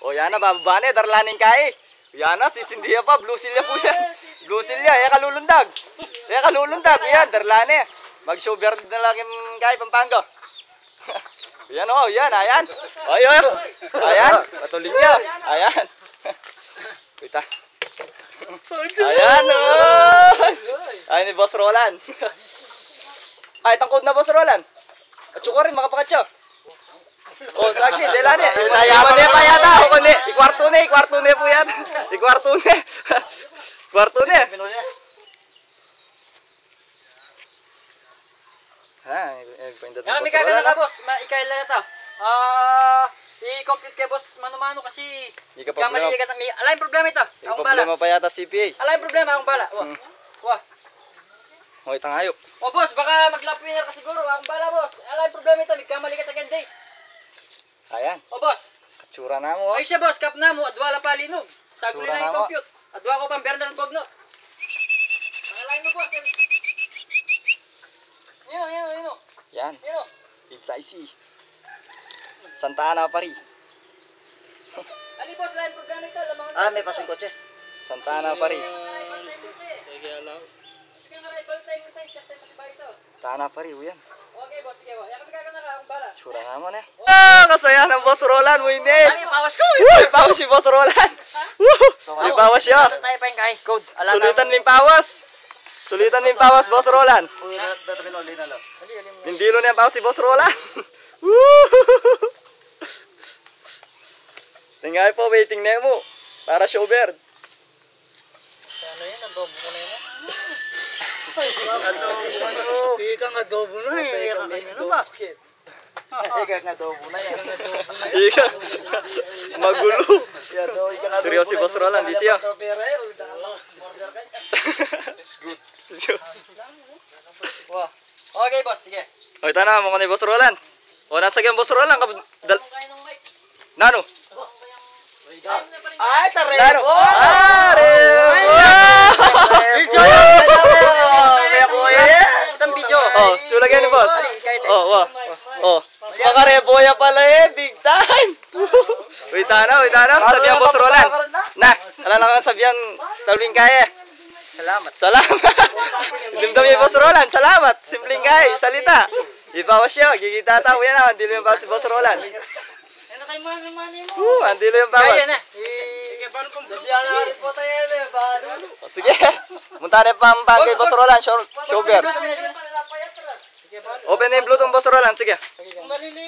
O yan na, bababa na, darlaning kay. Yan na, sisindihan pa, blue silya po yan. Blue silya, kalulundag. Kalulundag, yan, darlane. Mag-show beard na lang yung kay Pampanga. Yan o, yan, ayan. Ayan, ayan, patuloy niya. Ayan. Kita. Ayan o. Ayan ni Boss Roland. Ay, tangkod na Boss Roland. At suko rin, makapakatsa. Oh, sakit, delane. Iman niya pa yata. O, kundi. Ikwarto na po yan. Ikwarto na. Ikwarto na. May kagana ka, boss. Ikail na ito. I-compute kay boss mano-mano kasi kamali ka may alay problema ito. Akong bala. Problema pa yata CPA. Alay problema akong bala. Wah. Hoy tangayop. O boss, baka mag-lap winner ka siguro. Akong bala, boss. Alay problema ito, may kamali ka tagand day. Ayan. O boss. Katsura na mo. Ay siya boss, kap na mo adwala pa linog. Saguli na i-compute. Adwa ko pang Bernard Bogno. Ang alay mo boss. Yun. Yan. Pizza IC. Santa Ana Pari. Ali boss, alay problema ito. May pasong kotse. Santa Ana Pari. Santa Ana Pari, yan. Okay boss, sige boss. Yakap ka na akong bala. Tsura naman eh. Kasaya ng Boss Roland, winit. Ay, pawas ko. Uy, pawas si Boss Roland. May pawas siya. Tayo pa yung kay code. Sulitan mo yung pawas. Sulitan mo yung pawas, Boss Roland. Uy, datamin ulit na lang. Mindilo na yung pawas si Boss Roland. Tingay po, waiting na mo. Para show bird. Ano yan? Adobo ko na yun. Ika nga adobo na eh. Ika nga adobo na yan. Ika. Magulo. Seryoso si Boss Roland, di siya. That's good. Wow. Okay boss, sige. O, ito na, mukha ni Boss Roland. O, nasa kaya Boss Roland. Nano? Ay, tarebo! Nano? Rebo! Itang video. Oh, chulagyan ni Boss. Oh. Mga reboya pala eh, big time. Wait na. Sabihan Boss Roland. Na, alam na ka sabihan, tabling kaya. Salamat. Limdam yung Boss Roland, salamat. Simpleng kaya, salita. Ibawas siya, gigita tao yan naman. Dilo yung bawas si Boss Roland. Ano kay mani mo? Andilo yung bawas. Kaya na. Sabihan na rin po tayo eh. O, sige, munta na pa ang kay Boss Roland, show bear. Open na yung Bluetooth Boss Roland, sige. Malili